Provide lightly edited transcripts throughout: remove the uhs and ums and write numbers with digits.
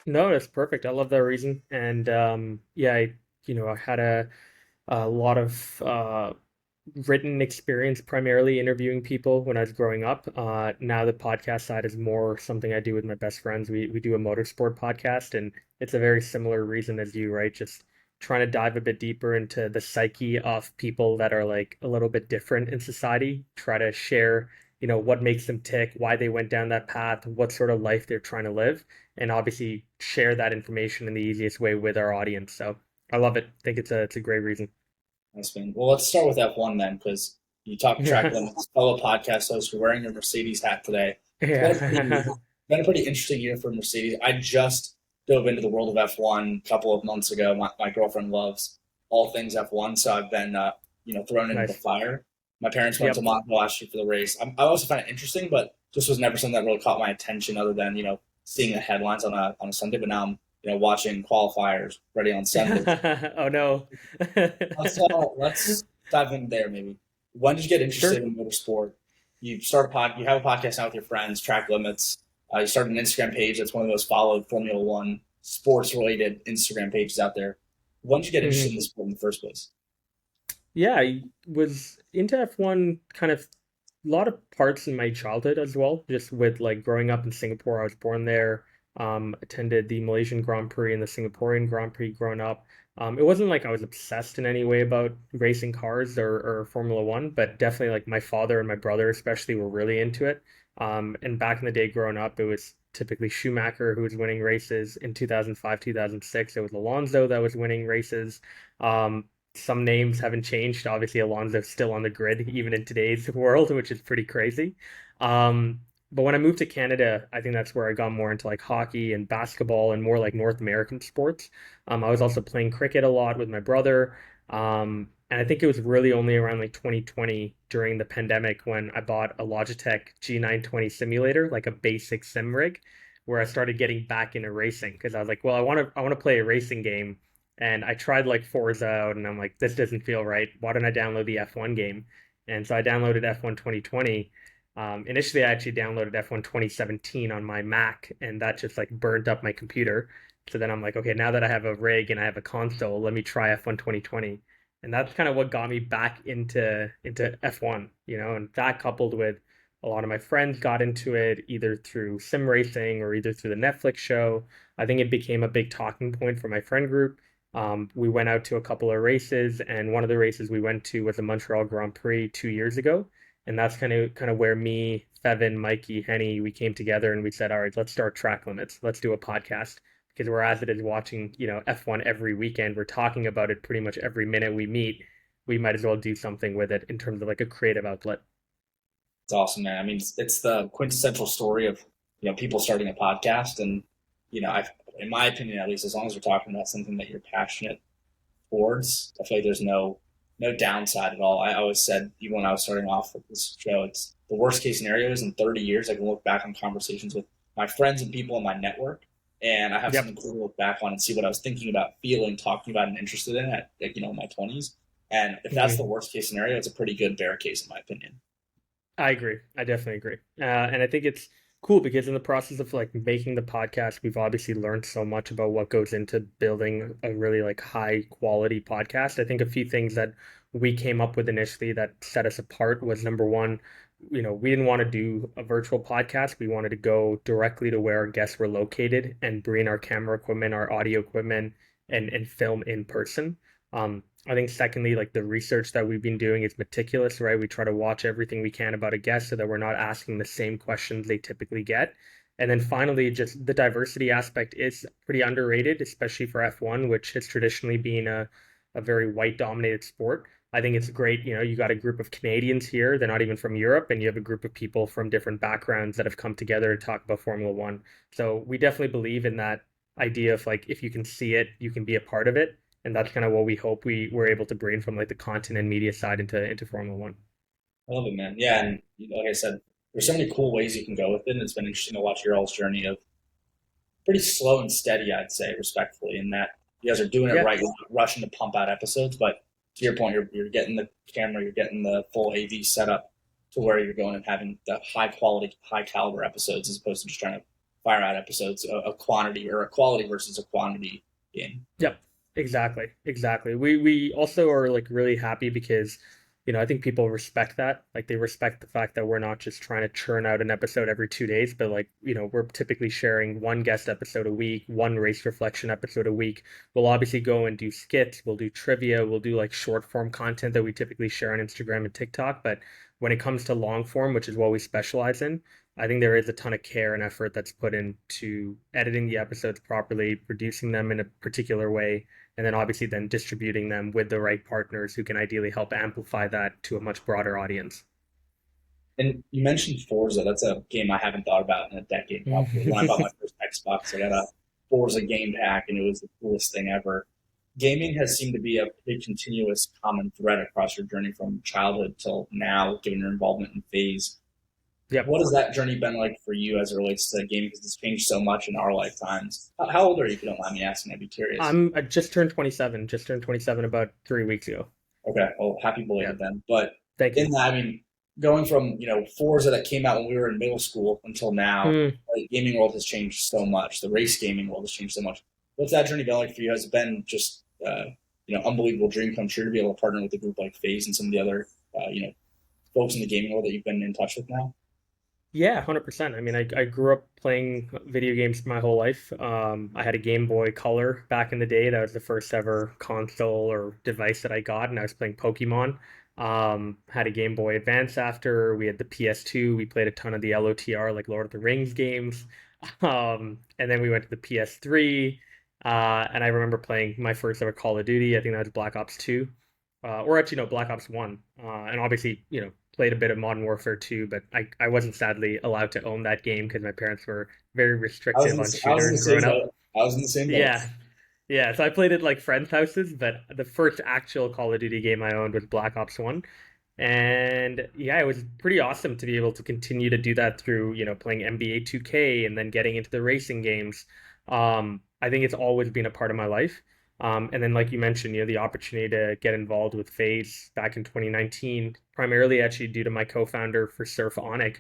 No, that's perfect. I love that reason. And yeah, I had a lot of written experience primarily interviewing people when I was growing up. Now the podcast side is more something I do with my best friends. We do a motorsport podcast, and it's a very similar reason as you, right? Just trying to dive a bit deeper into the psyche of people that are like a little bit different in society. Try to share, what makes them tick, why they went down that path, what sort of life they're trying to live, and obviously share that information in the easiest way with our audience. So I love it. I think it's a great reason. Nice, man. Well, let's start with F1 then, because you talk track Yeah. limits. Fellow podcast host, you're wearing your Mercedes hat today. Yeah. Been a pretty interesting year for Mercedes. I just dove into the world of F1 a couple of months ago. My girlfriend loves all things F1, so I've been thrown into the Nice. fire. My parents went to Yep. Monaco last year for the race. I also find it interesting, but just was never something that really caught my attention, other than seeing the headlines on a Sunday. But now I'm watching qualifiers ready on Sunday. Oh no. Let's dive in there maybe. When did you get interested Sure. in motorsport? You have a podcast now with your friends, Track Limits. You started an Instagram page that's one of the most followed Formula One sports related Instagram pages out there. When did you get interested in Mhm. the sport in the first place? Yeah, I was into F1 kind of a lot of parts in my childhood as well, just with like growing up in Singapore. I was born there, attended the Malaysian Grand Prix and the Singaporean Grand Prix growing up. It wasn't like I was obsessed in any way about racing cars or Formula One, but definitely like my father and my brother especially were really into it. And back in the day growing up, it was typically Schumacher who was winning races in 2005, 2006. It was Alonso that was winning races. Some names haven't changed. Obviously, Alonso's still on the grid even in today's world, which is pretty crazy. But when I moved to Canada, I think that's where I got more into like hockey and basketball and more like North American sports. I was also playing cricket a lot with my brother. And I think it was really only around like 2020 during the pandemic when I bought a Logitech G920 simulator, like a basic sim rig, where I started getting back into racing because I was like, well, I want to play a racing game, and I tried like Forza out, and I'm like, this doesn't feel right. Why don't I download the F1 game? And so I downloaded F1 2020. Initially, I actually downloaded F1 2017 on my Mac, and that just like burnt up my computer. So then I'm like, okay, now that I have a rig and I have a console, let me try F1 2020. And that's kind of what got me back into F1, and that coupled with a lot of my friends got into it either through sim racing or either through the Netflix show. I think it became a big talking point for my friend group. We went out to a couple of races, and one of the races we went to was the Montreal Grand Prix 2 years ago, and that's kind of where me, Fevin, Mikey, Henny, we came together and we said, all right, let's start Track Limits. Let's do a podcast because whereas it is watching, F1 every weekend, we're talking about it pretty much every minute we meet. We might as well do something with it in terms of like a creative outlet. It's awesome, man. I mean, it's the quintessential story of people starting a podcast, and in my opinion, at least, as long as we're talking about something that you're passionate towards, I feel like there's no downside at all. I always said, even when I was starting off with this show, it's the worst case scenario is in 30 years I can look back on conversations with my friends and people in my network, and I have Yep. something cool to look back on and see what I was thinking about, feeling, talking about, and interested in at my 20s. And if that's the Mhm. worst case scenario, it's a pretty good bear case in my opinion. I agree. I definitely agree. And I think it's cool because in the process of like making the podcast, we've obviously learned so much about what goes into building a really like high quality podcast. I think a few things that we came up with initially that set us apart was number one, we didn't want to do a virtual podcast. We wanted to go directly to where our guests were located and bring our camera equipment, our audio equipment, and film in person. I think secondly, like the research that we've been doing is meticulous, right? We try to watch everything we can about a guest so that we're not asking the same questions they typically get. And then finally, just the diversity aspect is pretty underrated, especially for F1, which has traditionally been a very white dominated sport. I think it's great, you got a group of Canadians here, they're not even from Europe, and you have a group of people from different backgrounds that have come together to talk about Formula One. So we definitely believe in that idea of like if you can see it, you can be a part of it, and that's kind of what we hope we were able to bring from like the content and media side into Formula One. I love it, man. Yeah, and like I said, there's so many cool ways you can go with it, and it's been interesting to watch your all's journey of pretty slow and steady, I'd say, respectfully, in that you guys are doing it Yeah, right. You're not rushing to pump out episodes, but to your point, you're getting the camera, you're getting the full AV setup to where you're going and having the high quality, high caliber episodes as opposed to just trying to fire out episodes, a quantity or a quality versus a quantity game. Yep, exactly, exactly. We also are like really happy because, I think people respect that. Like they respect the fact that we're not just trying to churn out an episode every 2 days, but like, we're typically sharing one guest episode a week, one race reflection episode a week. We'll obviously go and do skits, we'll do trivia, we'll do like short form content that we typically share on Instagram and TikTok. But when it comes to long form, which is what we specialize in, I think there is a ton of care and effort that's put into editing the episodes properly, producing them in a particular way, and then obviously then distributing them with the right partners who can ideally help amplify that to a much broader audience. And you mentioned Forza. That's a game I haven't thought about in a decade, probably. When I bought my first Xbox, I got a Forza game pack, and it was the coolest thing ever. Gaming has seemed to be a pretty continuous common thread across your journey from childhood till now, given your involvement in Phase. Yep. What has that journey been like for you as it relates to gaming? Because it's changed so much in our lifetimes. How old are you, if you don't mind me asking? I'd be curious. I just turned 27, just turned 27 about 3 weeks ago. Okay, well, happy Yeah. belated then. But Thank you. in that, I mean, going from Forza that came out when we were in middle school until now, Hmm. the gaming world has changed so much. The race gaming world has changed so much. What's that journey been like for you? Has it been just unbelievable dream come true to be able to partner with a group like FaZe and some of the other folks in the gaming world that you've been in touch with now? Yeah, 100%. I mean, I grew up playing video games my whole life. I had a Game Boy Color back in the day. That was the first ever console or device that I got, and I was playing Pokemon. Had a Game Boy Advance after. We had the PS2. We played a ton of the LOTR, like Lord of the Rings games. And then we went to the PS3. And I remember playing my first ever Call of Duty. I think that was Black Ops 2. Or actually, no, Black Ops 1. And obviously, played a bit of Modern Warfare 2, but I wasn't sadly allowed to own that game because my parents were very restrictive on I was in the shooters same growing up. boat. I was in the same boat. Yeah, yeah. So I played it like friends' houses, but the first actual Call of Duty game I owned was Black Ops 1. And yeah, it was pretty awesome to be able to continue to do that through, playing NBA 2K and then getting into the racing games. I think it's always been a part of my life. And then, like you mentioned, the opportunity to get involved with FaZe back in 2019, primarily actually due to my co-founder for Surf Onic.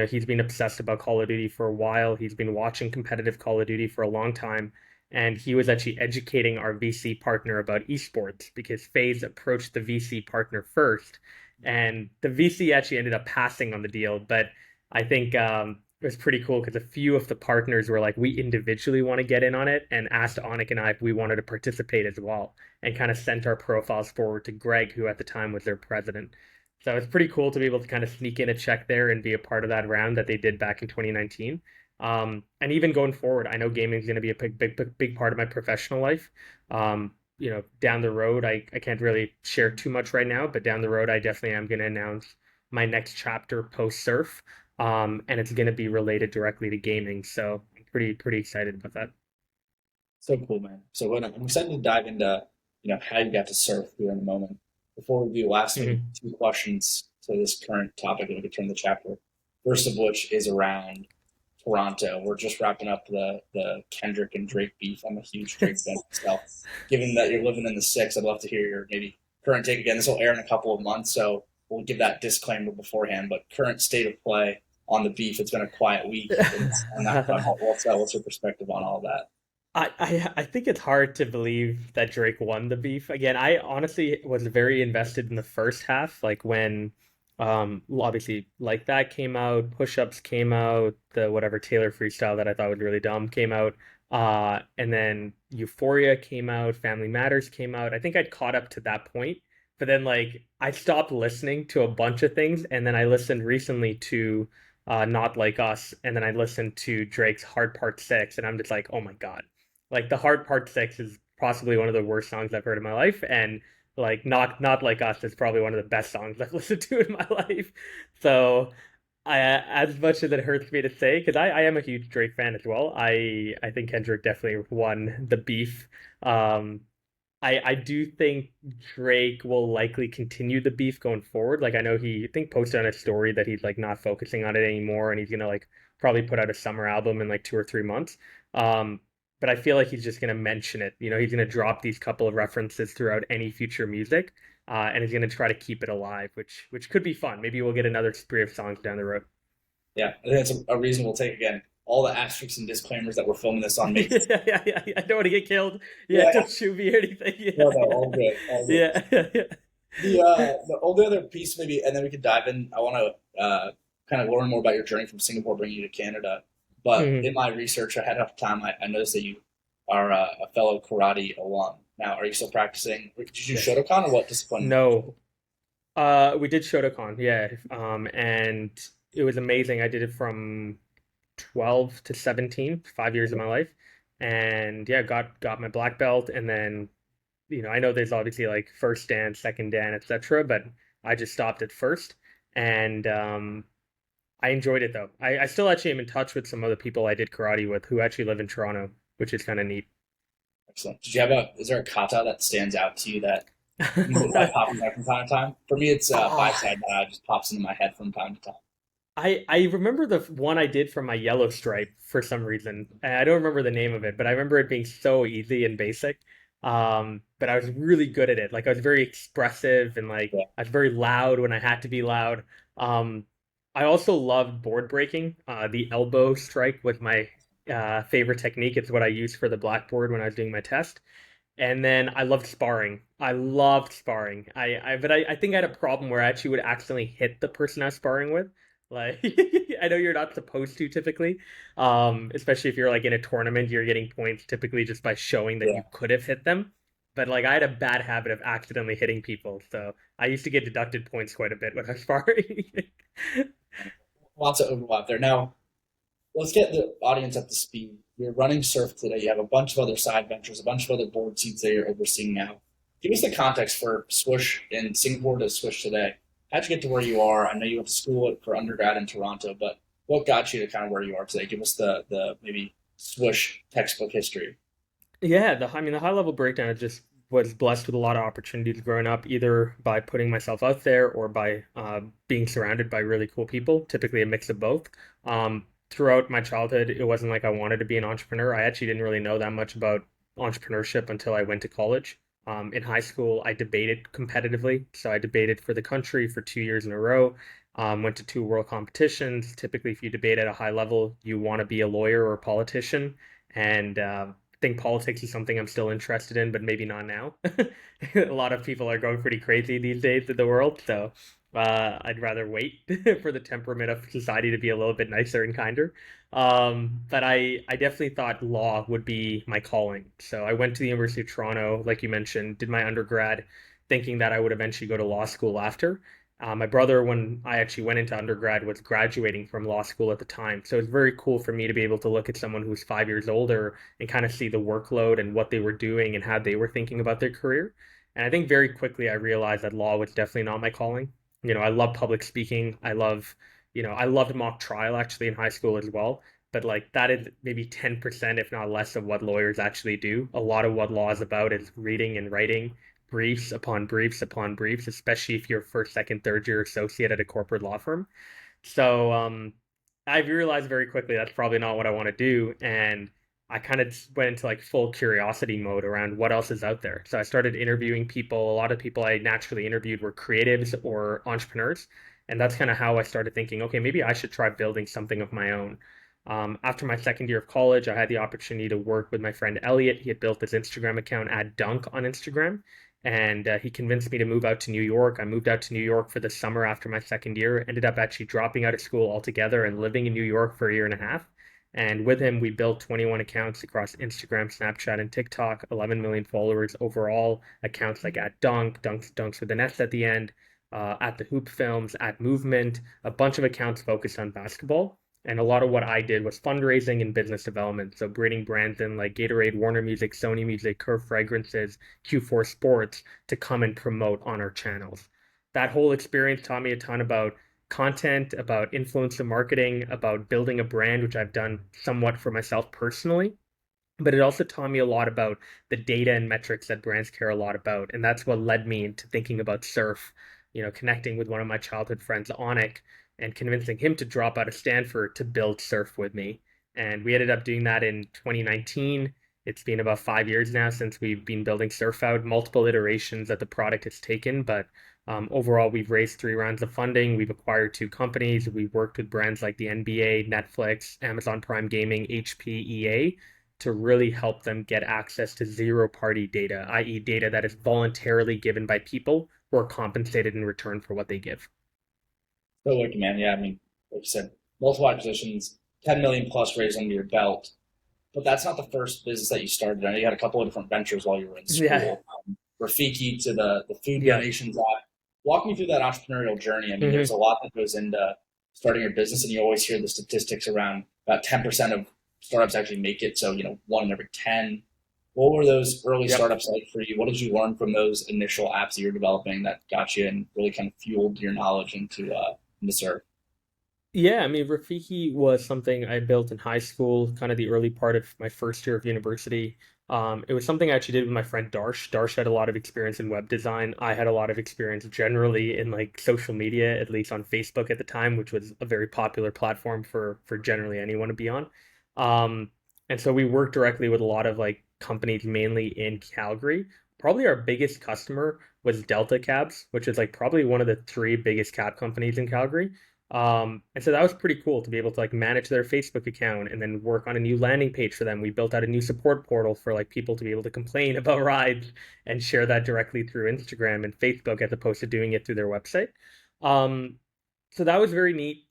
He's been obsessed about Call of Duty for a while. He's been watching competitive Call of Duty for a long time. And he was actually educating our VC partner about esports because FaZe approached the VC partner first. And the VC actually ended up passing on the deal. But I think it was pretty cool because a few of the partners were like, we individually want to get in on it, and asked Onik and I if we wanted to participate as well, and kind of sent our profiles forward to Greg, who at the time was their president. So it's pretty cool to be able to kind of sneak in a check there and be a part of that round that they did back in 2019. And even going forward, I know gaming is going to be a big part of my professional life. Down the road, I can't really share too much right now, but down the road, I definitely am going to announce my next chapter post surf, and it's going to be related directly to gaming. So I'm pretty excited about that. So cool, man. So I'm excited to dive into how you got to surf here in a moment. Before we do, last maybe Hmm. two questions to this current topic, and we could turn the chapter. First of which is around Toronto. We're just wrapping up the Kendrick and Drake beef. I'm a huge Drake fan myself. Given that you're living in the six, I'd love to hear your maybe current take again. This will air in a couple of months, so we'll give that disclaimer beforehand. But current state of play on the beef. It's been a quiet week on that front. What's your perspective on all that? I think it's hard to believe that Drake won the beef. Again, I honestly was very invested in the first half, like when obviously like that came out, push-ups came out, the whatever Taylor freestyle that I thought was really dumb came out. And then Euphoria came out, Family Matters came out. I think I'd caught up to that point, but then like I stopped listening to a bunch of things, and then I listened recently to Not Like Us, and then I listened to Drake's Hard Part 6, and I'm just like, oh my God. Like the Hard Part 6 is possibly one of the worst songs I've heard in my life, and like Not Like Us is probably one of the best songs I've listened to in my life. So as much as it hurts me to say, because I am a huge Drake fan as well, I think Kendrick definitely won the beef. Um, I do think Drake will likely continue the beef going forward. Like I know I think posted on a story that he's like not focusing on it anymore, and he's gonna like probably put out a summer album in like 2 or 3 months. Um, but I feel like he's just gonna mention it. He's gonna drop these couple of references throughout any future music, and he's gonna try to keep it alive, which could be fun. Maybe we'll get another spree of songs down the road. Yeah, I think that's a reasonable take again. all the asterisks and disclaimers that we're filming this on makes Yeah. I don't want to get killed. Yeah, yeah, don't shoot me or anything. no, Yeah, no, all good, all good. yeah. The only other piece maybe, and then we can dive in. I want to kind of learn more about your journey from Singapore, bringing you to Canada. But Mhm. in my research, I had enough time. I noticed that you are a fellow karate alum. Now, are you still practicing? Did you do Yes. Shotokan or what discipline? No. We did Shotokan, yeah. And it was amazing. I did it from 12 to 17, 5 years of my life. And yeah, got my black belt. And then, I know there's obviously like first dan, second dan, etc., but I just stopped at first. And I enjoyed it though. I still actually am in touch with some other people I did karate with who actually live in Toronto, which is kind of neat. Excellent. Did you have a? Is there a kata that stands out to you that you live by popping back from time to time? For me, it's five Ah, side that just pops into my head from time to time. I remember the one I did for my yellow stripe for some reason. I don't remember the name of it, but I remember it being so easy and basic. But I was really good at it. Like I was very expressive and like Yeah. I was very loud when I had to be loud. Um, I also loved board breaking. The elbow strike was my favorite technique. It's what I used for the blackboard when I was doing my test. And then I loved sparring. I loved sparring. But I think I had a problem where I actually would accidentally hit the person I was sparring with. Like I know you're not supposed to typically, especially if you're like in a tournament, you're getting points typically just by showing that Yeah. you could have hit them. But like I had a bad habit of accidentally hitting people, so I used to get deducted points quite a bit when I was sparring. Lots of overlap there. Now, let's get the audience up to speed. You're running surf today. You have a bunch of other side ventures, a bunch of other board seats that you're overseeing now. Give us the context for Swish in Singapore to Swish today. How'd you get to where you are? I know you went to school for undergrad in Toronto, but what got you to kind of where you are today? Give us the maybe Swish textbook history. Yeah, the high level breakdown, I just was blessed with a lot of opportunities growing up, either by putting myself out there or by being surrounded by really cool people, typically a mix of both. Throughout my childhood, it wasn't like I wanted to be an entrepreneur. I actually didn't really know that much about entrepreneurship until I went to college. In high school, I debated competitively. So I debated for the country for 2 years in a row. Went to two world competitions. Typically, if you debate at a high level, you want to be a lawyer or a politician. And think politics is something I'm still interested in, but maybe not now. A lot of people are going pretty crazy these days in the world, so I'd rather wait for the temperament of society to be a little bit nicer and kinder. But I definitely thought law would be my calling. So I went to the University of Toronto, like you mentioned, did my undergrad, thinking that I would eventually go to law school after. My brother, when I actually went into undergrad, was graduating from law school at the time. So it was very cool for me to be able to look at someone who was 5 years older and kind of see the workload and what they were doing and how they were thinking about their career. And I think very quickly I realized that law was definitely not my calling. I love public speaking. I loved mock trial actually in high school as well. But like that is maybe 10%, if not less, of what lawyers actually do. A lot of what law is about is reading and writing briefs upon briefs upon briefs, especially if you're first, second, third year associate at a corporate law firm. So I realized very quickly that's probably not what I want to do. And I kind of went into like full curiosity mode around what else is out there. So I started interviewing people. A lot of people I naturally interviewed were creatives or entrepreneurs. And that's kind of how I started thinking, okay, maybe I should try building something of my own. After my second year of college, I had the opportunity to work with my friend Elliot. He had built his Instagram account at Dunk on Instagram, and he convinced me to move out to New York. I moved out to New York for the summer after my second year, ended up actually dropping out of school altogether and living in New York for a year and a half. And with him, we built 21 accounts across Instagram, Snapchat, and TikTok, 11 million followers overall. Accounts like at Dunks with an S at the end, at the Hoop Films, at Movement, a bunch of accounts focused on basketball. And a lot of what I did was fundraising and business development. So bringing brands in like Gatorade, Warner Music, Sony Music, Curve Fragrances, Q4 Sports to come and promote on our channels. That whole experience taught me a ton about content, about influencer marketing, about building a brand, which I've done somewhat for myself personally. But it also taught me a lot about the data and metrics that brands care a lot about. And that's what led me into thinking about surf, connecting with one of my childhood friends, Onik, and convincing him to drop out of Stanford to build surf with me. And we ended up doing that in 2019. It's been about 5 years now since we've been building Surf Out, multiple iterations that the product has taken, but overall, we've raised 3 rounds of funding. We've acquired 2 companies. We've worked with brands like the NBA, Netflix, Amazon Prime Gaming, HP, EA to really help them get access to zero-party data, i.e., data that is voluntarily given by people who are compensated in return for what they give. So, like, man, yeah, I mean, like you said, multiple acquisitions, 10 million plus raised under your belt. But that's not the first business that you started. I know you had a couple of different ventures while you were in Yeah, school. Rafiki to the food yeah. donations app. Walk me through that entrepreneurial journey. I mean, there's hmm a lot that goes into starting your business, and you always hear the statistics around about 10% of startups actually make it. So, 1 in every 10. What were those early Yep. startups like for you? What did you learn from those initial apps that you're developing that got you and really kind of fueled your knowledge into Surf? Yeah, I mean, Rafiki was something I built in high school, kind of the early part of my first year of university. It was something I actually did with my friend Darsh. Darsh had a lot of experience in web design. I had a lot of experience generally in like social media, at least on Facebook at the time, which was a very popular platform for generally anyone to be on. Um, and so we worked directly with a lot of like companies mainly in Calgary. Probably our biggest customer was Delta Cabs, which is like probably one of the 3 biggest cab companies in Calgary. And so that was pretty cool to be able to like manage their Facebook account and then work on a new landing page for them. We built out a new support portal for like people to be able to complain about rides and share that directly through Instagram and Facebook as opposed to doing it through their website. Um, so that was very neat.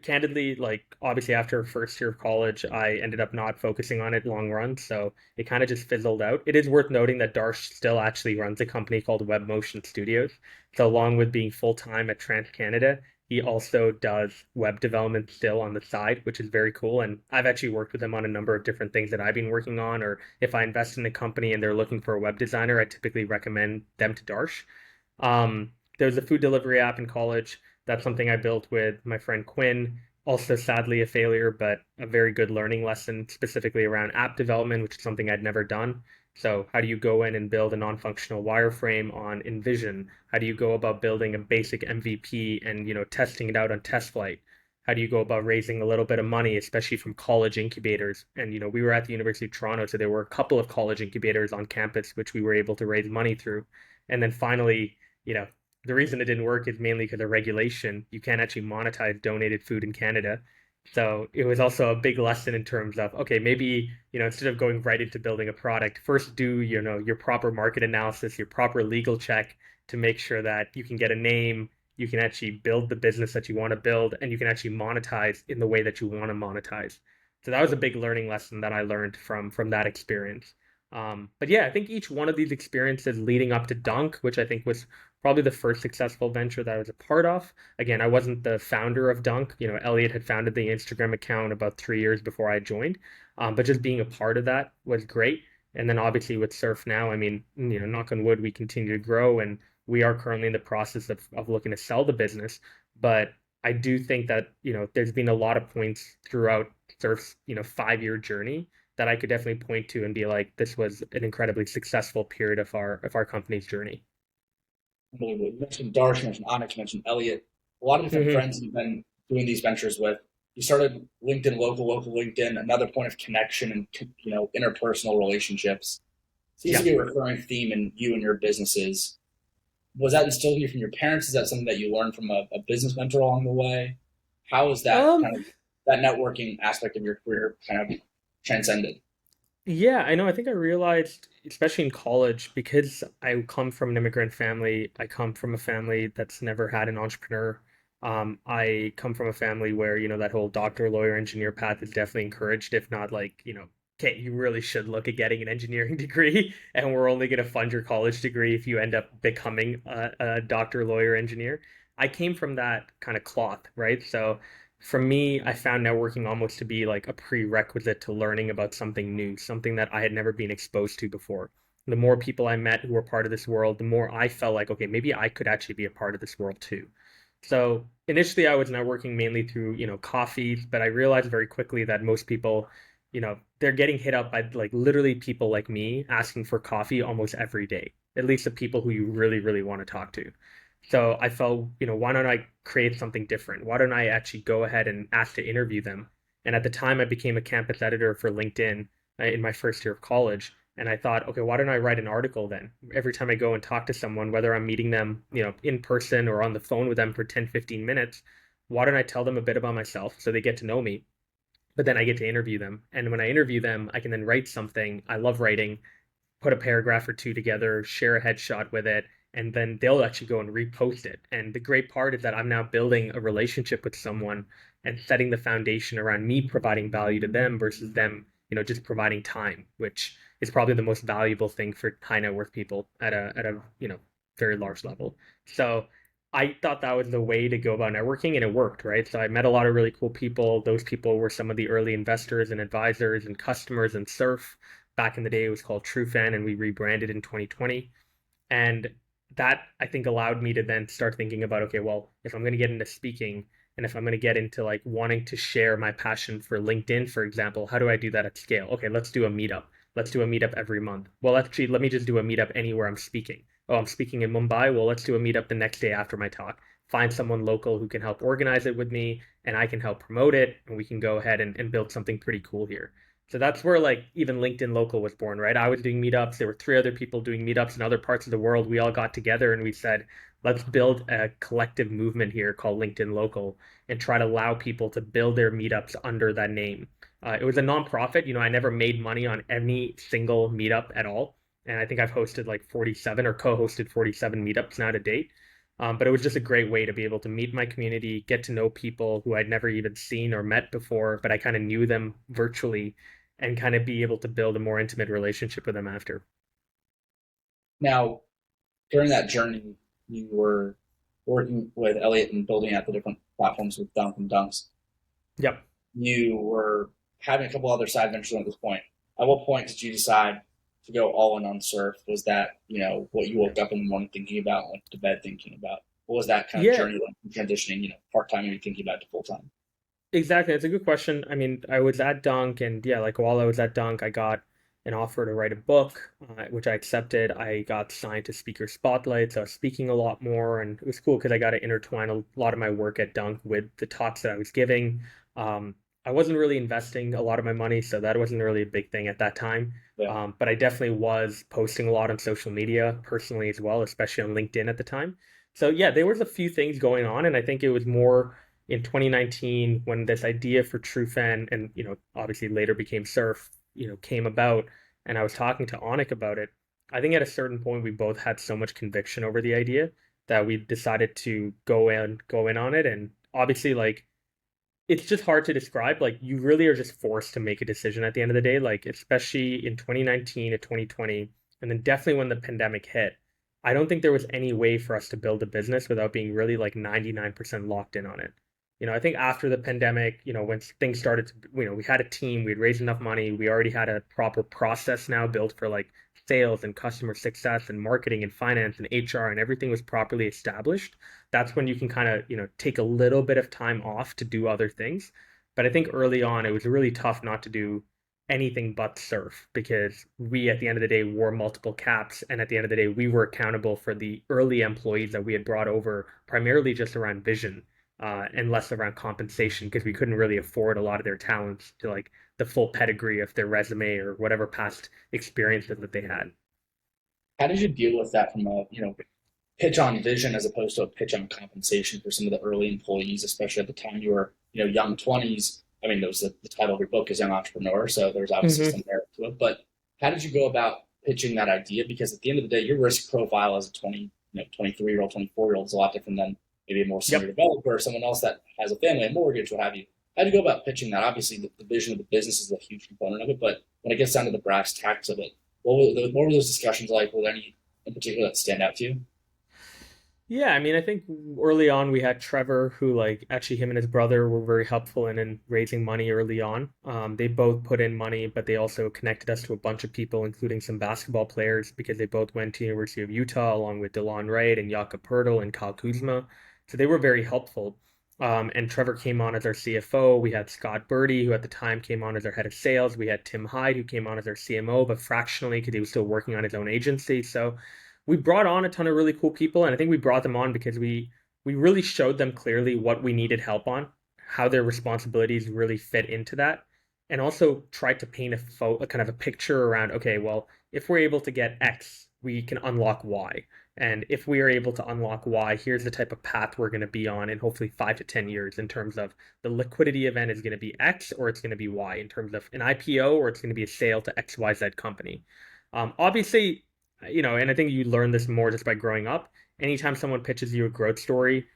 Candidly, like obviously after first year of college, I ended up not focusing on it long run. So it kind of just fizzled out. It is worth noting that Darsh still actually runs a company called Web Motion Studios. So along with being full time at Trans Canada, he also does web development still on the side, which is very cool. And I've actually worked with him on a number of different things that I've been working on. Or if I invest in a company and they're looking for a web designer, I typically recommend them to Darsh. There's a food delivery app in college. That's something I built with my friend Quinn. Also, sadly, a failure, but a very good learning lesson specifically around app development, which is something I'd never done. So, how do you go in and build a non-functional wireframe on InVision? How do you go about building a basic MVP and testing it out on test flight? How do you go about raising a little bit of money, especially from college incubators? And we were at the University of Toronto, so there were a couple of college incubators on campus which we were able to raise money through. And then finally, you know, the reason it didn't work is mainly because of regulation. You can't actually monetize donated food in Canada. So it was also a big lesson in terms of, okay, maybe, instead of going right into building a product, first do, your proper market analysis, your proper legal check to make sure that you can get a name, you can actually build the business that you want to build, and you can actually monetize in the way that you want to monetize. So that was a big learning lesson that I learned from that experience. But yeah, I think each one of these experiences leading up to Dunk, which I think was probably the first successful venture that I was a part of. Again, I wasn't the founder of Dunk. Elliot had founded the Instagram account about 3 years before I joined. But just being a part of that was great. And then obviously with Surf now, I mean, knock on wood, we continue to grow and we are currently in the process of looking to sell the business. But I do think that, there's been a lot of points throughout Surf's, 5 year journey that I could definitely point to and be like, this was an incredibly successful period of our company's journey. Unbelievable. You mentioned Darsh, you mentioned Onyx, you mentioned Elliot. A lot of different hmm friends you've been doing these ventures with. You started LinkedIn, local LinkedIn, another point of connection and interpersonal relationships. Seems to Yeah. be a recurring theme in you and your businesses. Was that instilled in you from your parents? Is that something that you learned from a business mentor along the way? How is that Um, kind of that networking aspect of your career kind of transcended? Yeah, I know. I think I realized, especially in college, because I come from an immigrant family, I come from a family that's never had an entrepreneur. I come from a family where, that whole doctor, lawyer, engineer path is definitely encouraged, if not like, okay, you really should look at getting an engineering degree, and we're only going to fund your college degree if you end up becoming a doctor, lawyer, engineer. I came from that kind of cloth, right? So for me, I found networking almost to be like a prerequisite to learning about something new, something that I had never been exposed to before. The more people I met who were part of this world, the more I felt like, okay, maybe I could actually be a part of this world too. So initially, I was networking mainly through, coffees, but I realized very quickly that most people, they're getting hit up by like literally people like me asking for coffee almost every day, at least the people who you really, really want to talk to. So I felt, why don't I create something different? Why don't I actually go ahead and ask to interview them? And at the time, I became a campus editor for LinkedIn. in my first year of college. And I thought, okay, why don't I write an article then? Every time I go and talk to someone, whether I'm meeting them, in person or on the phone with them for 10, 15 minutes, why don't I tell them a bit about myself so they get to know me? But then I get to interview them. And when I interview them, I can then write something. I love writing, put a paragraph or two together, share a headshot with it, and then they'll actually go and repost it. And the great part is that I'm now building a relationship with someone and setting the foundation around me providing value to them versus them, just providing time, which is probably the most valuable thing for high net worth people at a very large level. So I thought that was the way to go about networking, and it worked, right? So I met a lot of really cool people. Those people were some of the early investors and advisors and customers in Surf. Back in the day, it was called TrueFan, and we rebranded in 2020. And that I think allowed me to then start thinking about, okay, well, if I'm going to get into speaking and if I'm going to get into like wanting to share my passion for LinkedIn, for example, how do I do that at scale? Okay, let's do a meetup. Let's do a meetup every month. Well, actually, let me just do a meetup anywhere I'm speaking. Oh, I'm speaking in Mumbai. Well, let's do a meetup the next day after my talk. Find someone local who can help organize it with me, and I can help promote it, and we can go ahead and build something pretty cool here. So that's where like even LinkedIn Local was born, right? I was doing meetups. There were three other people doing meetups in other parts of the world. We all got together and we said, let's build a collective movement here called LinkedIn Local and try to allow people to build their meetups under that name. It was a nonprofit. I never made money on any single meetup at all. And I think I've hosted like 47 or co-hosted 47 meetups now to date. But it was just a great way to be able to meet my community, get to know people who I'd never even seen or met before, but I kind of knew them virtually and kind of be able to build a more intimate relationship with them after. Now, during that journey, you were working with Elliot and building out the different platforms with Dunk and Dunks. Yep. You were having a couple other side ventures at this point. At what point did you decide to go all in on surf? Was that, what you woke up in the morning thinking about, went to bed thinking about? What was that kind of Yeah, journey like transitioning, part time and thinking about it to full time? exactly. It's a good question. I mean, I was at Dunk, and yeah, like while I was at Dunk, I got an offer to write a book, which I accepted. I got signed to Speaker Spotlight, so I was speaking a lot more, and it was cool because I got to intertwine a lot of my work at Dunk with the talks that I was giving. I wasn't really investing a lot of my money, so that wasn't really a big thing at that time. Yeah. But I definitely was posting a lot on social media personally as well, especially on LinkedIn at the time. So yeah, there was a few things going on, and I think it was more in 2019 when this idea for TrueFan and obviously later became Surf came about, and I was talking to Onik about it. I think at a certain point we both had so much conviction over the idea that we decided to go in on it. And obviously, like, it's just hard to describe. Like, you really are just forced to make a decision at the end of the day, like especially in 2019 to 2020, and then definitely when the pandemic hit. I don't think there was any way for us to build a business without being really like 99% locked in on it. I think after the pandemic, when things started to, we had a team, we'd raised enough money, we already had a proper process now built for like sales and customer success and marketing and finance and HR, and everything was properly established. That's when you can kind of, take a little bit of time off to do other things. But I think early on, it was really tough not to do anything but surf because we, at the end of the day, wore multiple caps. And at the end of the day, we were accountable for the early employees that we had brought over, primarily just around vision, and less around compensation because we couldn't really afford a lot of their talents to like the full pedigree of their resume or whatever past experiences that they had. How did you deal with that from a, pitch on vision as opposed to a pitch on compensation for some of the early employees, especially at the time you were, young 20s. I mean, there was the title of your book is Young Entrepreneur, so there's obviously Mm-hmm. some merit to it. But how did you go about pitching that idea? Because at the end of the day, your risk profile as a 20, 23-year-old, 24-year-old is a lot different than maybe a more senior Yep. developer or someone else that has a family, a mortgage, what have you. How do you go about pitching that? Obviously, the vision of the business is a huge component of it, but when it gets down to the brass tacks of it, what were those discussions like? Were there any in particular that stand out to you? Yeah, I mean, I think early on we had Trevor, who like actually him and his brother were very helpful in raising money early on. They both put in money, but they also connected us to a bunch of people, including some basketball players, because they both went to University of Utah, along with DeLon Wright and Jakob Pertl and Kyle Kuzma. So they were very helpful. And Trevor came on as our CFO. We had Scott Birdie, who at the time came on as our head of sales. We had Tim Hyde, who came on as our CMO, but fractionally because he was still working on his own agency. So we brought on a ton of really cool people, and I think we brought them on because we really showed them clearly what we needed help on, how their responsibilities really fit into that. and also tried to paint a kind of a picture around, okay, well, if we're able to get X, we can unlock Y. And if we are able to unlock Y, here's the type of path we're going to be on in hopefully 5 to 10 years in terms of the liquidity event is going to be X or it's going to be Y in terms of an IPO or it's going to be a sale to XYZ company. Obviously, and I think you learn this more just by growing up. Anytime someone pitches you a growth story,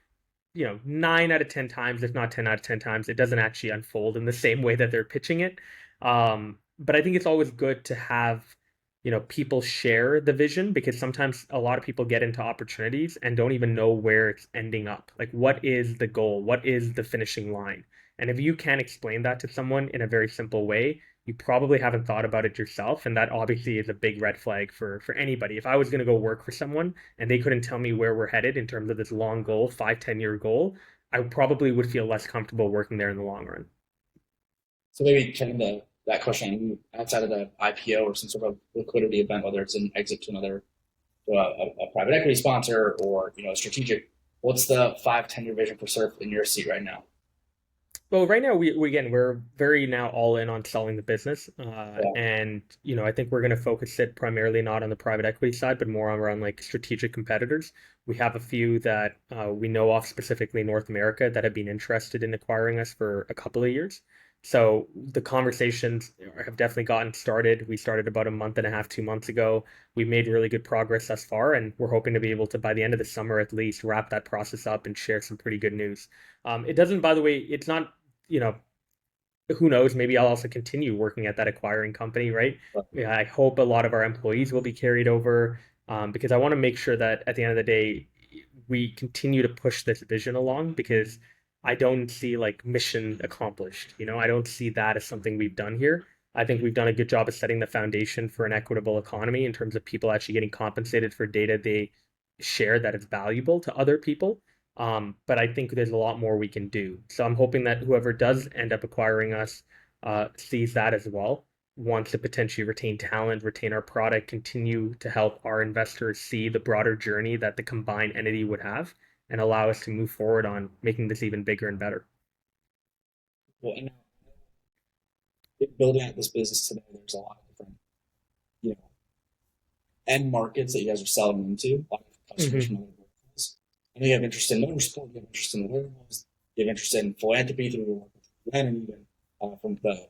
9 out of 10 times, if not 10 out of 10 times, it doesn't actually unfold in the same way that they're pitching it. But I think it's always good to have, people share the vision because sometimes a lot of people get into opportunities and don't even know where it's ending up. Like, what is the goal? What is the finishing line? And if you can't explain that to someone in a very simple way, you probably haven't thought about it yourself. And that obviously is a big red flag for anybody. If I was going to go work for someone and they couldn't tell me where we're headed in terms of this long goal, 5, 10 year goal, I probably would feel less comfortable working there in the long run. So maybe turning that question outside of the IPO or some sort of liquidity event, whether it's an exit to another to a private equity sponsor or a strategic. What's the 5, 10 year vision for Surf in your seat right now? Well, right now we again we're very now all in on selling the business, Yeah. and I think we're going to focus it primarily not on the private equity side, but more around like strategic competitors. We have a few that we know of specifically in North America that have been interested in acquiring us for a couple of years. So the conversations have definitely gotten started. We started about a month and a half, 2 months ago. We've made really good progress thus far, and we're hoping to be able to, by the end of the summer at least, wrap that process up and share some pretty good news. It doesn't, by the way, it's not, you know, who knows, maybe I'll also continue working at that acquiring company, right? Yeah, I hope a lot of our employees will be carried over because I want to make sure that at the end of the day, we continue to push this vision along because I don't see like mission accomplished. I don't see that as something we've done here. I think we've done a good job of setting the foundation for an equitable economy in terms of people actually getting compensated for data they share that is valuable to other people. But I think there's a lot more we can do. So I'm hoping that whoever does end up acquiring us sees that as well, wants to potentially retain talent, retain our product, continue to help our investors see the broader journey that the combined entity would have, and allow us to move forward on making this even bigger and better. Well, and building out this business today, there's a lot of different, you know, end markets that you guys are selling into, a lot of customers Hmm. from other verticals. I know you have interest in motorsport, you have interest in wearables, you have interest in philanthropy through your work with Len, and even from the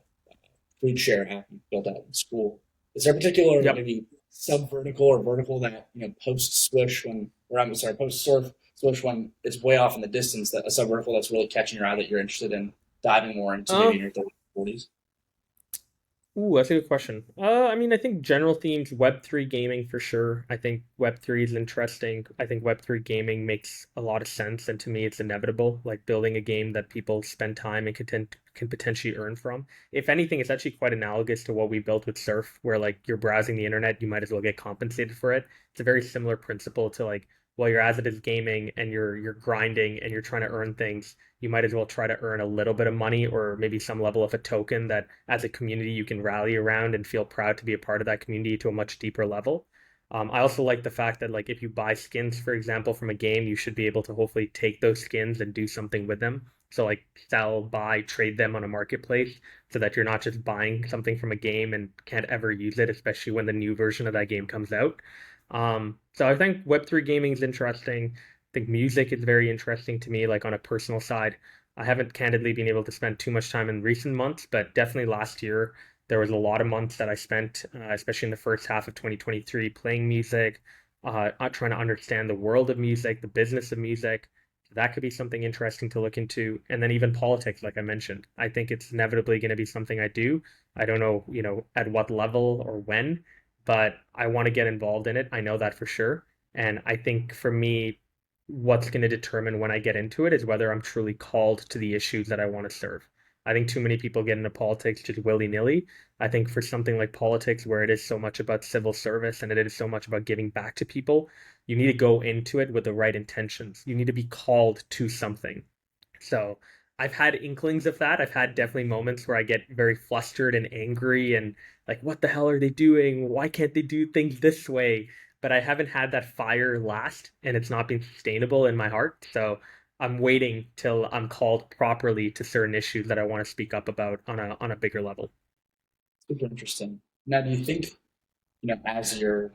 food share app you built out in school. Is there a particular Yep. maybe sub vertical or vertical that post Swish when, or I'm sorry, post Surf Swish when it's way off in the distance, that a sub vertical that's really catching your eye that you're interested in diving more into maybe Uh, in your 30s, 40s? Ooh, that's a good question. I mean, I think general themes, Web3 gaming for sure. I think Web3 is interesting. I think Web3 gaming makes a lot of sense, and to me, it's inevitable. Like building a game that people spend time and can potentially earn from. If anything, it's actually quite analogous to what we built with Surf, where like you're browsing the internet, you might as well get compensated for it. It's a very similar principle to like, well, you're as it is gaming and you're grinding and you're trying to earn things, you might as well try to earn a little bit of money or maybe some level of a token that as a community you can rally around and feel proud to be a part of that community to a much deeper level. I also like the fact that like if you buy skins, for example, from a game, you should be able to hopefully take those skins and do something with them. So like sell, buy, trade them on a marketplace so that you're not just buying something from a game and can't ever use it, especially when the new version of that game comes out. So I think Web3 gaming is interesting. I think music is very interesting to me, like on a personal side. I haven't candidly been able to spend too much time in recent months, but definitely last year there was a lot of months that I spent, especially in the first half of 2023, playing music, trying to understand the world of music, the business of music. So that could be something interesting to look into. And then even politics, like I mentioned. I think it's inevitably going to be something I do. I don't know, at what level or when, but I want to get involved in it. I know that for sure. And I think for me, what's going to determine when I get into it is whether I'm truly called to the issues that I want to serve. I think too many people get into politics just willy nilly. I think for something like politics, where it is so much about civil service and it is so much about giving back to people, you need to go into it with the right intentions. You need to be called to something. So I've had inklings of that. I've had definitely moments where I get very flustered and angry and like, what the hell are they doing? Why can't they do things this way? But I haven't had that fire last and it's not been sustainable in my heart. So I'm waiting till I'm called properly to certain issues that I want to speak up about on a bigger level. Super interesting. Now, do you think, as you're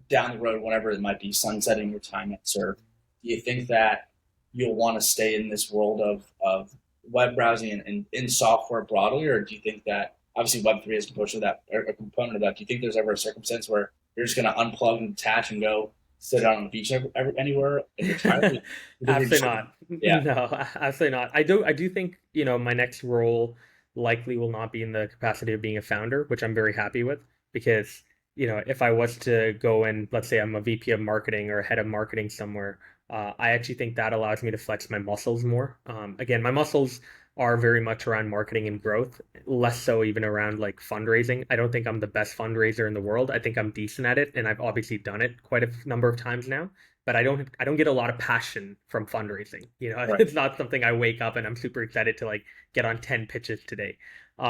down the road, whenever it might be, sunsetting your time at Surf, do you think that you'll want to stay in this world of web browsing and in software broadly, or do you think that obviously Web3 is a component of that, or a component of that? Do you think there's ever a circumstance where you're just going to unplug and detach and go sit out on the beach anywhere and retire? Do you think you're just Absolutely going to, not. yeah, No, absolutely not. I do think, my next role likely will not be in the capacity of being a founder, which I'm very happy with because, if I was to go and let's say I'm a VP of marketing or a head of marketing somewhere, I actually think that allows me to flex my muscles more. Again, my muscles are very much around marketing and growth, less so even around like fundraising. I don't think I'm the best fundraiser in the world. I think I'm decent at it, and I've obviously done it quite a number of times now, but I don't get a lot of passion from fundraising. right? It's not something I wake up and I'm super excited to like get on 10 pitches today. So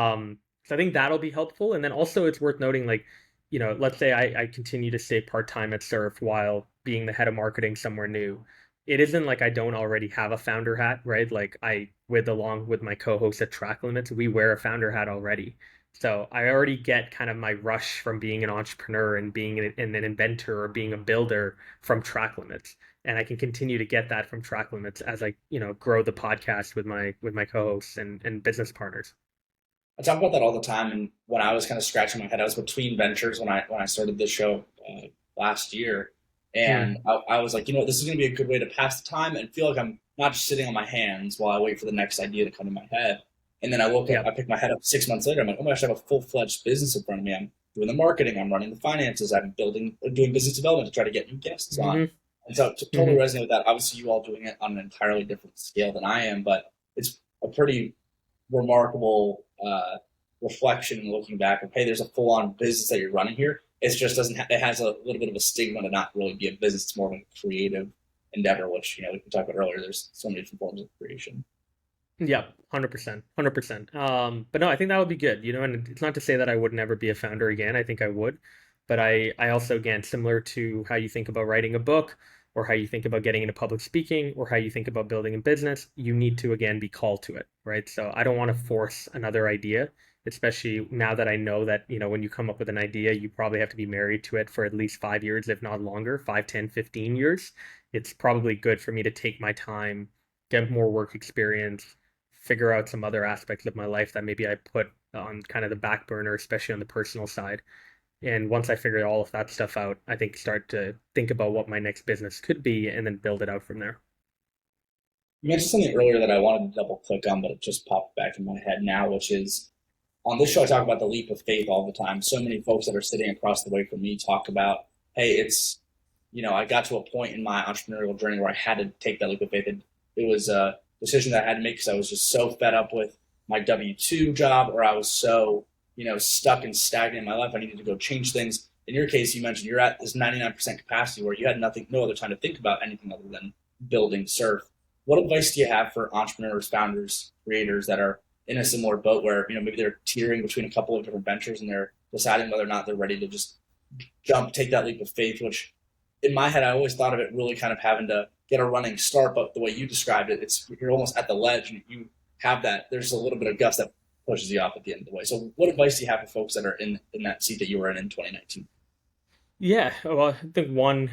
I think that'll be helpful. And then also it's worth noting like, let's say I continue to stay part-time at Surf while being the head of marketing somewhere new. It isn't like I don't already have a founder hat, right? Like along with my co-host at Track Limits, we wear a founder hat already. So I already get kind of my rush from being an entrepreneur and being an inventor or being a builder from Track Limits, and I can continue to get that from Track Limits as I grow the podcast with my co-hosts and business partners. I talk about that all the time. And when I was kind of scratching my head, I was between ventures when I started this show last year, and Mm, I was like, this is going to be a good way to pass the time and feel like I'm not just sitting on my hands while I wait for the next idea to come to my head. And then I woke up, yeah. I picked my head up 6 months later. I'm like, oh my gosh, I have a full fledged business in front of me. I'm doing the marketing, I'm running the finances, I'm doing business development to try to get new guests on. Hmm. And so totally Hmm. resonate with that. Obviously, you all doing it on an entirely different scale than I am, but it's a pretty remarkable reflection and looking back of, hey, there's a full on business that you're running here. It just doesn't. It has a little bit of a stigma to not really be a business. It's more of a creative endeavor, which we talked about earlier. There's so many different forms of creation. Yeah, 100%, 100%. But no, I think that would be good, and it's not to say that I would never be a founder again. I think I would, but I also, again, similar to how you think about writing a book or how you think about getting into public speaking or how you think about building a business, you need to, again, be called to it, right? So I don't want to force another idea, especially now that I know that, when you come up with an idea, you probably have to be married to it for at least 5 years, if not longer, 5, 10, 15 years. It's probably good for me to take my time, get more work experience, figure out some other aspects of my life that maybe I put on kind of the back burner, especially on the personal side. And once I figure all of that stuff out, I think start to think about what my next business could be and then build it out from there. You mentioned something earlier that I wanted to double click on, but it just popped back in my head now, which is on this show, I talk about the leap of faith all the time. So many folks that are sitting across the way from me talk about, hey, I got to a point in my entrepreneurial journey where I had to take that leap of faith. It was a decision that I had to make because I was just so fed up with my W-2 job, or I was so, stuck and stagnant in my life. I needed to go change things. In your case, you mentioned you're at this 99% capacity where you had no other time to think about anything other than building Surf. What advice do you have for entrepreneurs, founders, creators that are in a similar boat where maybe they're teetering between a couple of different ventures and they're deciding whether or not they're ready to just take that leap of faith? Which in my head I always thought of it really kind of having to get a running start, but the way you described it, it's you're almost at the ledge and you have that there's a little bit of gust that pushes you off at the end of the way. So what advice do you have for folks that are in that seat that you were in 2019? Yeah, well, I think one,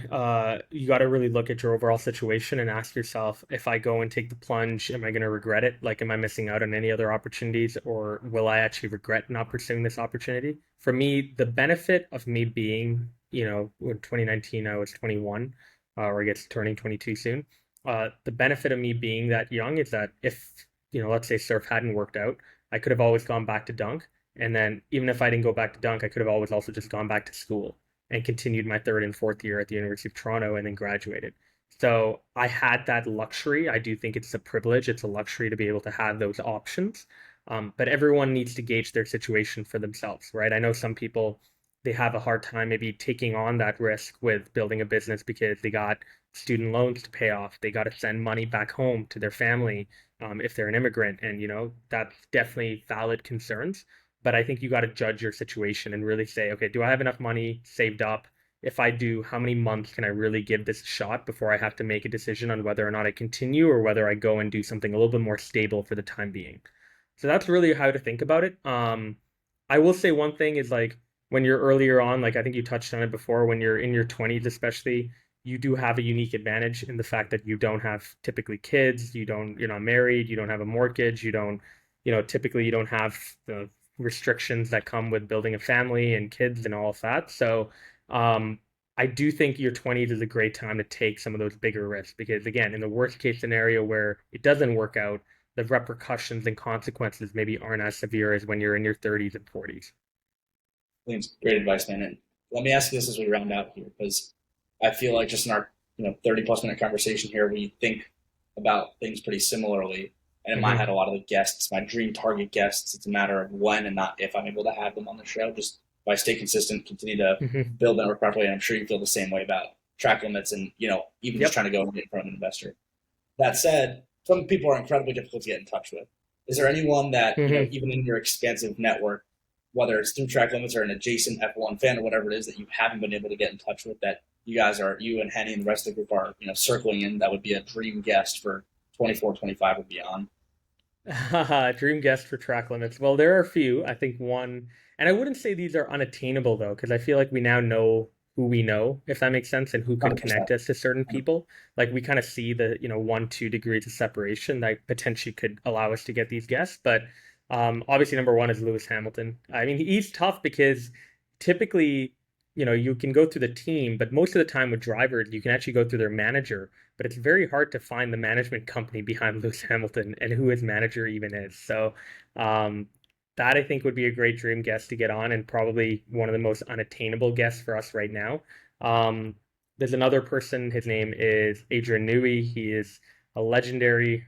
you got to really look at your overall situation and ask yourself, if I go and take the plunge, am I going to regret it? Like, am I missing out on any other opportunities, or will I actually regret not pursuing this opportunity? For me, the benefit of me being, in 2019, I was 21, or I guess turning 22 soon. The benefit of me being that young is that if, let's say surf hadn't worked out, I could have always gone back to dunk. And then even if I didn't go back to dunk, I could have always also just gone back to school and continued my third and fourth year at the University of Toronto and then graduated. So I had that luxury. I do think it's a privilege, it's a luxury to be able to have those options. But everyone needs to gauge their situation for themselves, right? I know some people, they have a hard time maybe taking on that risk with building a business because they got student loans to pay off. They got to send money back home to their family, if they're an immigrant. And, that's definitely valid concerns, but I think you got to judge your situation and really say, okay, do I have enough money saved up? if I do, how many months can I really give this a shot before I have to make a decision on whether or not I continue or whether I go and do something a little bit more stable for the time being. So that's really how to think about it. I will say one thing is like when you're earlier on, like I think you touched on it before, when you're in your 20s especially, you do have a unique advantage in the fact that you don't have typically kids, you're not married, you don't have a mortgage, you don't, typically you don't have the restrictions that come with building a family and kids and all of that. So, um, I do think your 20s is a great time to take some of those bigger risks because, again, in the worst case scenario where it doesn't work out, the repercussions and consequences maybe aren't as severe as when you're in your 30s and 40s. I think it's great advice, man. And let me ask you this as we round out here, because I feel like just in our 30 plus minute conversation here, we think about things pretty similarly. And in my Hmm. head, a lot of the guests, my dream target guests, it's a matter of when and not if I'm able to have them on the show. Just if I stay consistent, continue to Hmm. build network properly, and I'm sure you feel the same way about track limits and even just Yep. trying to go and get in front of an investor. That said, some people are incredibly difficult to get in touch with. Is there anyone that, Hmm. even in your expansive network, whether it's through track limits or an adjacent F1 fan or whatever it is that you haven't been able to get in touch with that you and Henny and the rest of the group are, circling in that would be a dream guest for 24, 25 or beyond? Dream guest for track limits. Well, there are a few. I think one, and I wouldn't say these are unattainable though, because I feel like we now know who we know, if that makes sense, and who could 100%. connect us to certain people. Like we kind of see the, 1, 2 degrees of separation that potentially could allow us to get these guests. But obviously, number one is Lewis Hamilton. I mean, he's tough because typically, you can go through the team, but most of the time with drivers, you can actually go through their manager, but it's very hard to find the management company behind Lewis Hamilton and who his manager even is. So um, that I think would be a great dream guest to get on, and probably one of the most unattainable guests for us right now. Um, there's another person. His name is Adrian Newey. He is a legendary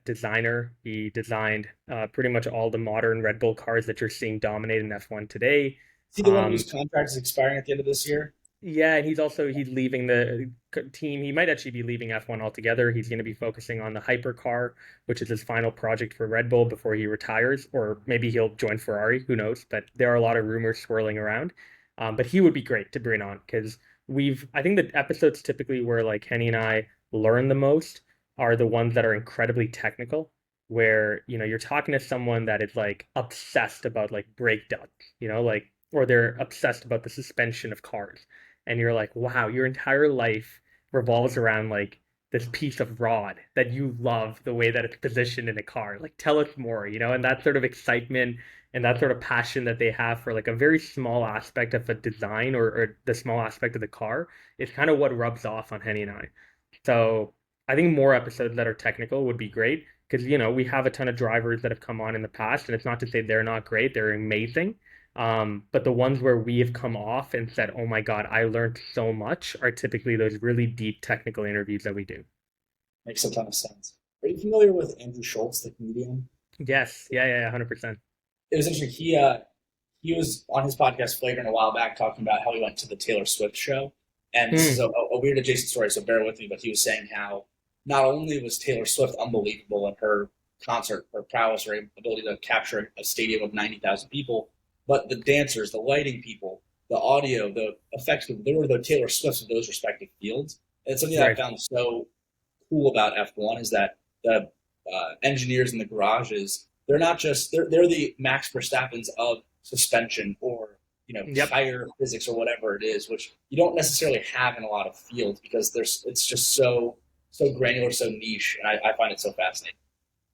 designer. He designed pretty much all the modern Red Bull cars that you're seeing dominate in F1 today. Is he the one Um, whose contract is expiring at the end of this year? yeah, and he's leaving the team. He might actually be leaving F1 altogether. He's going to be focusing on the hypercar, which is his final project for Red Bull before he retires, or maybe he'll join Ferrari. Who knows? But there are a lot of rumors swirling around. But he would be great to bring on because I think the episodes typically where like Kenny and I learn the most are the ones that are incredibly technical, where you're talking to someone that is like obsessed about like brake ducts, like or they're obsessed about the suspension of cars and you're like, wow, your entire life revolves around like this piece of rod that you love the way that it's positioned in a car. Like, tell us more, and that sort of excitement and that sort of passion that they have for like a very small aspect of a design or the small aspect of the car is kind of what rubs off on Henny and I. So I think more episodes that are technical would be great because, we have a ton of drivers that have come on in the past, and it's not to say they're not great, they're amazing. But the ones where we have come off and said, "Oh my God, I learned so much," are typically those really deep technical interviews that we do. Makes a ton of sense. Are you familiar with Andrew Schultz, the comedian? Yes, yeah, yeah, 100%. It was interesting. He was on his podcast Flagrant a while back talking about how he went to the Taylor Swift show. And this is Mm, a weird adjacent story, so bear with me. But he was saying how not only was Taylor Swift unbelievable in her concert, her prowess, her ability to capture a stadium of 90,000 people, but the dancers, the lighting people, the audio, the effects, they were the Taylor Swifts of those respective fields. And it's something that I right. found so cool about F1 is that the engineers in the garages, they're not just they're the Max Verstappens of suspension or Yep. tire physics or whatever it is, which you don't necessarily have in a lot of fields because it's just so granular, so niche, and I find it so fascinating.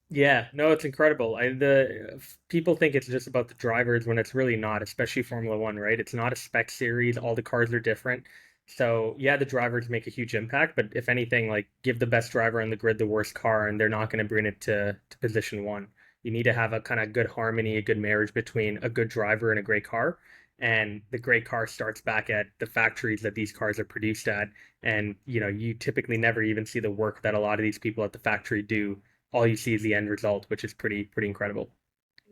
Yeah, no, it's incredible. The people think it's just about the drivers when it's really not, especially Formula One, right? It's not a spec series. All the cars are different. So yeah, the drivers make a huge impact, but if anything, like give the best driver on the grid the worst car, and they're not going to bring it to position one. You need to have a kind of good harmony, a good marriage between a good driver and a great car. And the great car starts back at the factories that these cars are produced at. And you typically never even see the work that a lot of these people at the factory do. All you see is the end result, which is pretty incredible.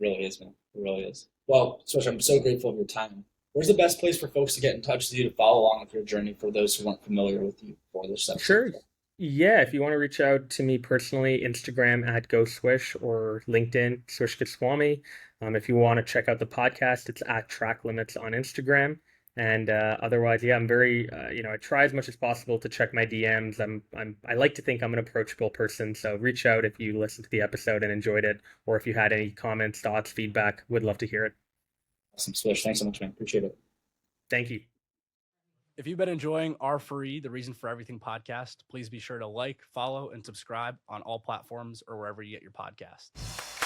It really is, man. It really is. Well, Swish, I'm so grateful for your time. Where's the best place for folks to get in touch with you to follow along with your journey for those who weren't familiar with you before this episode? Sure. Yeah, if you want to reach out to me personally, Instagram at GoSwish or LinkedIn, Swish Goswami. If you want to check out the podcast, it's at Track Limits on Instagram. And otherwise, yeah, I'm very, I try as much as possible to check my DMs. I like to think I'm an approachable person. So reach out if you listened to the episode and enjoyed it, or if you had any comments, thoughts, feedback. Would love to hear it. Awesome, Swish. Thanks so much, man. Appreciate it. Thank you. If you've been enjoying R4E, the Reason for Everything podcast, please be sure to like, follow, and subscribe on all platforms or wherever you get your podcasts.